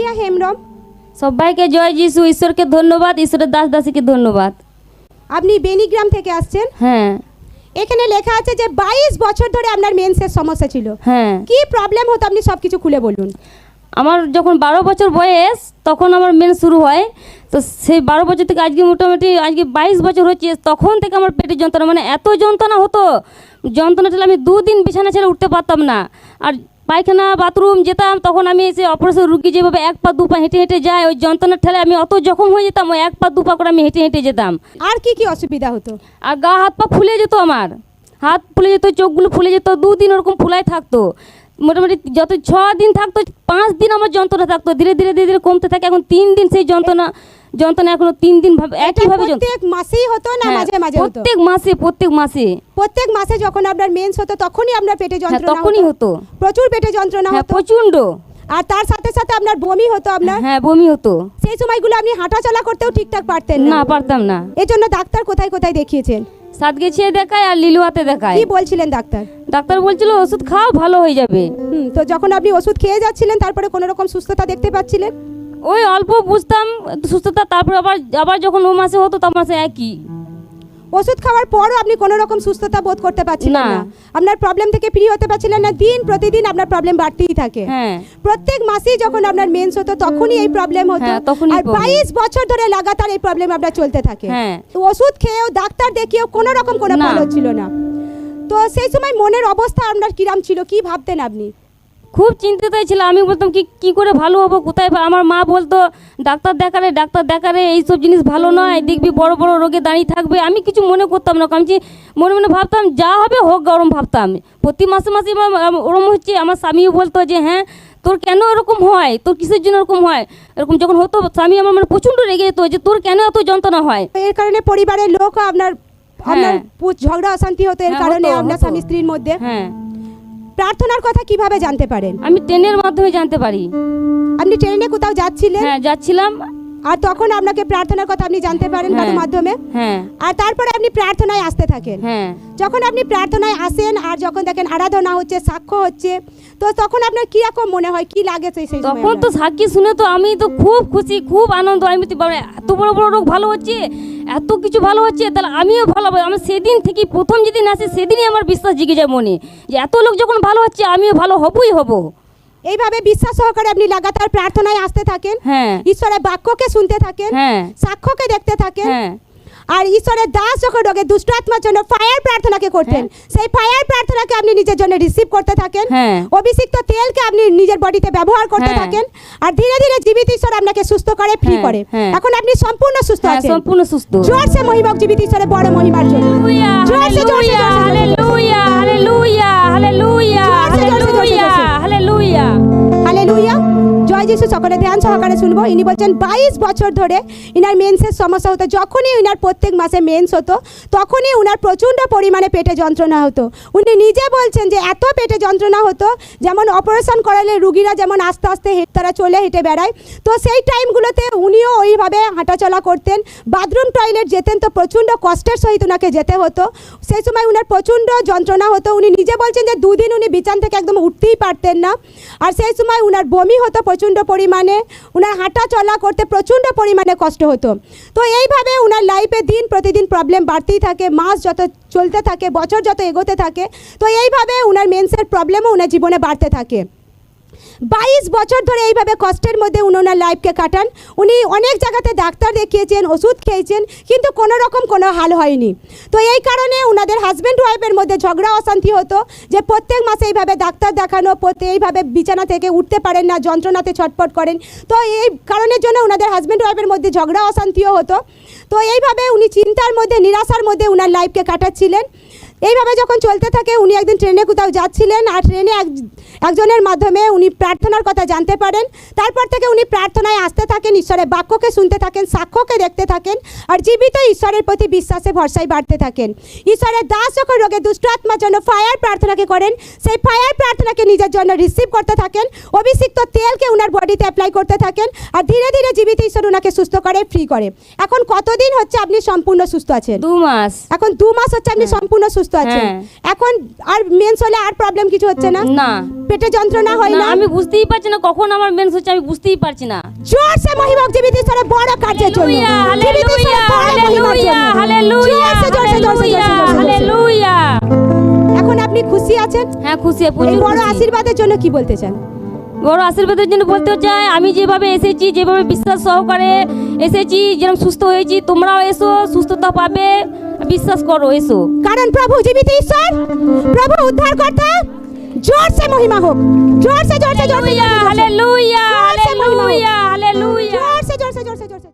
Hallelujah Hembrom. সবাইকে জয় যিশু, ঈশ্বরকে ধন্যবাদ, ঈশ্বরের দাস দাসীকে ধন্যবাদ। আপনি বেনিগ্রাম থেকে আসছেন? হ্যাঁ এখানে লেখা আছে যে 22 বছর ধরে আপনার মেন্সের সমস্যা ছিল। হ্যাঁ, কি প্রবলেম হতো আপনি সব কিছু খুলে বলুন। আমার যখন 12 বছর বয়স তখন আমার মেন্স শুরু হয়। তো সেই 12 বছর থেকে আজকে মোটামুটি আজকে 22 বছর হচ্ছে, তখন থেকে আমার পেটের যন্ত্রণা, মানে এত যন্ত্রণা হতো, যন্ত্রণা ছিল আমি 2 দিন বিছানা ছেড়ে উঠতে পারতাম না। আর পায়খানা বাথরুম যেতাম তখন আমি এসে অপারেশন রুগী যেভাবে 1 পা 2 পা হেঁটে হেঁটে যায়, ওই যন্ত্রণার ঠেলে আমি অত জখম হয়ে যেতাম, ওই 1 পা 2 পা করে আমি হেঁটে হেঁটে যেতাম। আর কি কি অসুবিধা হতো? আর গা হাত পা ফুলে যেত, আমার হাত ফুলে যেত, চোখগুলো ফুলে যেত, 2 দিন ওরকম ফুলাই থাকতো। মোটামুটি যত 6 দিন থাকতো, 5 দিন আমার যন্ত্রণা থাকতো, ধীরে ধীরে ধীরে ধীরে কমতে থাকে। এখন 3 দিন সেই যন্ত্রণা এখনো 3 দিন একইভাবে প্রত্যেক মাসেই হতো না মাঝে মাঝে হতো? প্রত্যেক মাসে প্রত্যেক মাসে যখন আপনার মেন্স হতো তখনই আপনার পেটে যন্ত্রণা তখনই হতো, প্রচুর পেটে যন্ত্রণা হ্যাঁ হতো? প্রচন্ড। আর তার সাথে সাথে আপনার বমি হতো আপনার? হ্যাঁ বমি হতো। সেই সময়গুলো আপনি হাঁটাচলা করতেও ঠিকঠাক পারতেন না, পারতাম না। এর জন্য ডাক্তার কোথায় কোথায় দেখিয়েছেন? সাতগেছিয়া দেখায় আর লিলুয়াতে দেখায়। কি বলছিলেন ডাক্তার? ডাক্তার বলছিল ওষুধ খাও, ভালো হয়ে যাবে। তো যখন আপনি ওষুধ খেয়ে যাচ্ছিলেন তারপরে কোনো রকম সুস্থতা দেখতে পাচ্ছিলেন? ওই অল্প বুঝতাম সুস্থতা, তারপর আবার যখন ও মাসে হতো তখন মাসে একই। ওষুধ খাওয়ার পরও আপনি কোনো রকম সুস্থতা বোধ করতে পারছিলেন না। না? আপনার প্রবলেম থেকে ফ্রি হতে পারছিলেন না? দিন প্রতিদিন আপনার প্রবলেম বাড়তেই থাকে। হ্যাঁ প্রত্যেক মাসেই যখন আপনার মেন্স হতো তখনই এই প্রবলেম হতো। হ্যাঁ, তখনই আর problem। 22 বছর ধরে লাগাতার এই প্রবলেম আপনার চলতে থাকে। হ্যাঁ। তো ওষুধ খেয়েও ডাক্তার দেখিয়েও কোনো রকম কোনো না। ফল হচ্ছিল না। তো সেই সময় মনের অবস্থা আপনার কিরাম ছিল, কি ভাবতেন আপনি? খুব চিন্তিত ছিলাম। আমি বলতাম কি করে ভালো হবো, কোথায় আমার মা বলতো ডাক্তার দেখারে এইসব জিনিস ভালো নয়, দেখবি বড় বড় রোগে দাঁড়িয়ে থাকবে। আমি কিছু মনে করতাম না, আমি মনে মনে ভাবতাম যা হবে হোক, গরম ভাবতাম। প্রতি মাসে মাসে ওরম হচ্ছে। আমার স্বামীও বলতো যে হ্যাঁ তোর কেন এরকম হয়, তোর কিসের জন্য এরকম হয়। এরকম যখন হতো স্বামী আমার মানে প্রচণ্ড রেগে যেত যে তোর কেন এত যন্ত্রণা হয়। এর কারণে পরিবারের লোক আপনার হ্যাঁ। ঝগড়া অশান্তি হতো এর হ্যাঁ, কারণে হতো, আপনার হতো। স্বামী স্ত্রীর মধ্যে। হ্যাঁ, প্রার্থনার কথা কিভাবে জানতে পারেন? আমি ট্রেনের মাধ্যমে জানতে পারি। আপনি ট্রেনে কোথাও যাচ্ছিলেন হ্যাঁ যাচ্ছিলাম। আর তখন আপনাকে প্রার্থনার কথা আপনি জানতে পারেন কার হ্যাঁ। মাধ্যমে? হ্যাঁ আর তারপরে আপনি প্রার্থনায় আসতে থাকেন। হ্যাঁ যখন আপনি প্রার্থনায় আসেন আর যখন দেখেন আরাধনা হচ্ছে, সাক্ষ্য হচ্ছে, তো তখন আপনার কিরকম মনে হয়, কি লাগে সেই সময়? তখন তো সাক্ষী শুনে তো আমি তো খুব খুশি, খুব আনন্দ। আমি তো এত বড় বড় রোগ ভালো হচ্ছে, এত কিছু ভালো হচ্ছে, তাহলে আমিও ভালো হবো। আমি সেদিন থেকে প্রথম যেদিন আসি সেদিনই আমার বিশ্বাস জেগে যায় মনে, যে এত লোক যখন ভালো হচ্ছে আমিও ভালো হবই হব। এইভাবে বিশ্বাস সহকারে আপনি লাগাতার প্রার্থনায় আসতে থাকেন, হ্যাঁ ঈশ্বরের বাক্যকে শুনতে থাকেন, হ্যাঁ সাক্ষ্যকে দেখতে থাকেন। হ্যাঁ আর ঈশ্বরের দাস যখন রোগে দুষ্ট আত্মার জন্য ফায়ার প্রার্থনাকে করতেন, সেই ফায়ার প্রার্থনাকে আপনি নিজের জন্য রিসিভ করতে থাকেন। হ্যাঁ। অভিষিক্ত তেলকে আপনি নিজের বডিতে ব্যবহার করতে হ্যাঁ। থাকেন। আর ধীরে ধীরে জীবিত ঈশ্বর আপনাকে সুস্থ করে, ফ্রি হ্যাঁ, করে। হ্যাঁ। এখন আপনি সম্পূর্ণ সুস্থ হ্যাঁ, আছেন। সম্পূর্ণ সুস্থ। জোরসে মহিমা জীবিত ঈশ্বরের বড় মহিমার জন্য। হালেলুয়া জোরসে, জোরসে, হালেলুয়া জোরসে, হালেলুয়া হালেলুয়া হালেলুয়া জোরসে, জোরসে, জোরসে, হালেলুয়া জোরসে। হালেলুয়া। হালেলুয়া। জয় যিশু। সকলে ধ্যান সহকারে শুনবো। ইনি বলছেন 22 বছর ধরে ইনার মেন্সের সমস্যা হতো। যখনই ইনার প্রত্যেক মাসে মেন্স হতো তখনই উনার প্রচণ্ড পরিমাণে পেটে যন্ত্রণা হতো। উনি নিজে বলছেন যে এত পেটে যন্ত্রণা হতো, যেমন অপারেশন করালে রুগীরা যেমন আস্তে আস্তে তারা চলে হেঁটে বেড়ায়, তো সেই টাইমগুলোতে উনিও ওইভাবে হাঁটাচলা করতেন। বাথরুম টয়লেট যেতেন তো প্রচণ্ড কষ্টের সহিত ওনাকে যেতে হতো। সেই সময় উনার প্রচণ্ড যন্ত্রণা হতো। উনি নিজে বলছেন যে 2 দিন উনি বিছান থেকে একদম উঠতেই পারতেন না। আর সেই সময় উনার বমি হতো প্রচণ্ড পরিমাণে, উনার হাঁটা চলা করতে প্রচণ্ড পরিমাণে কষ্ট হতো। তো এইভাবে উনার লাইফে দিন প্রতিদিন প্রবলেম বাড়তেই থাকে, মাস যত চলতে থাকে, বছর যত এগোতে থাকে, তো এইভাবে উনার মেন্সের প্রবলেমও উনার জীবনে বাড়তে থাকে। 22 বছর ধরে এইভাবে কষ্টের মধ্যে উনি ওনার লাইফকে কাটান। উনি অনেক জায়গাতে ডাক্তার দেখিয়েছেন, ওষুধ খেয়েছেন, কিন্তু কোনো রকম কোনো হাল হয়নি। তো এই কারণে ওনাদের হাজব্যান্ড ওয়াইফের মধ্যে ঝগড়া অশান্তি হতো, যে প্রত্যেক মাসে এইভাবে ডাক্তার দেখানো, এইভাবে বিছানা থেকে উঠতে পারেন না, যন্ত্রণাতে ছটফট করেন। তো এই কারণের জন্য ওনাদের হাজব্যান্ড ওয়াইফের মধ্যে ঝগড়া অশান্তিও হতো। তো এইভাবে উনি চিন্তার মধ্যে, নিরাশার মধ্যে ওনার লাইফকে কাটাচ্ছিলেন। এইভাবে যখন চলতে থাকে উনি একদিন ট্রেনে কোথাও যাচ্ছিলেন, আর ট্রেনে একজনের মাধ্যমে উনি প্রার্থনার কথা জানতে পারেন। তারপর থেকে উনি প্রার্থনায় আসতে থাকেন, ঈশ্বরের বাক্যকে শুনতে থাকেন, সাক্ষ্যকে দেখতে থাকেন, আর জীবিত ঈশ্বরের প্রতি বিশ্বাসে ভরসায় বাড়তে থাকেন। ঈশ্বরের দাস যখন রোগে দুষ্ট আত্মার জন্য ফায়ার প্রার্থনাকে করেন, সেই ফায়ার প্রার্থনাকে নিজের জন্য রিসিভ করতে থাকেন। অভিষিক্ত তেলকে উনার বডিতে অ্যাপ্লাই করতে থাকেন, আর ধীরে ধীরে জীবিত ঈশ্বর উনাকে সুস্থ করে, ফ্রি করে। এখন কতদিন হচ্ছে আপনি সম্পূর্ণ সুস্থ আছেন? 2 মাস। এখন 2 মাস হচ্ছে আপনি সম্পূর্ণ সুস্থ সুস্থ আছেন। হ্যাঁ। এখন আর মেন্স হলে আর প্রবলেম কিছু হচ্ছে না? না পেটে যন্ত্রণা হয় না, না? আমি বুঝতেই পারছি না কখন আমার মেন্স হচ্ছে, আমি বুঝতেই পারছি না। জোরসে মহিমা হোক জীবিত ঈশ্বরের বড় কার্যের জন্য। হালেলুয়া, জীবিত ঈশ্বরের বড় মহিমার জন্য। হালেলুয়া, জোরসে, জোরসে, জোরসে, জোরসে, জোরসে, জোরসে। হালেলুয়া। এখন আপনি খুশি আছেন? হ্যাঁ খুশি, এই প্রচুর বড় খুশি। আশীর্বাদের জন্য কি বলতে চান? বড় আশীর্বাদের জন্য বলতে চাই, আমি যেভাবে এসেছি, যেভাবে বিশ্বাস সহকারে এসেছি, যেরকম সুস্থ হয়েছি, তোমরাও এসো, সুস্থতা পাবে, বিশ্বাস করো, এসো। কারণ প্রভু জীবিত ঈশ্বর, প্রভু উদ্ধারকর্তা। জোরসে মহিমা হোক, জোরসে, জোরসে, জোরসে, জোরসে, হালেলুয়া, হালেলুয়া, জোরসে মহিমা হোক। Hallelujah, hallelujah. জোরসে, জোরসে, জোরসে, জোরসে।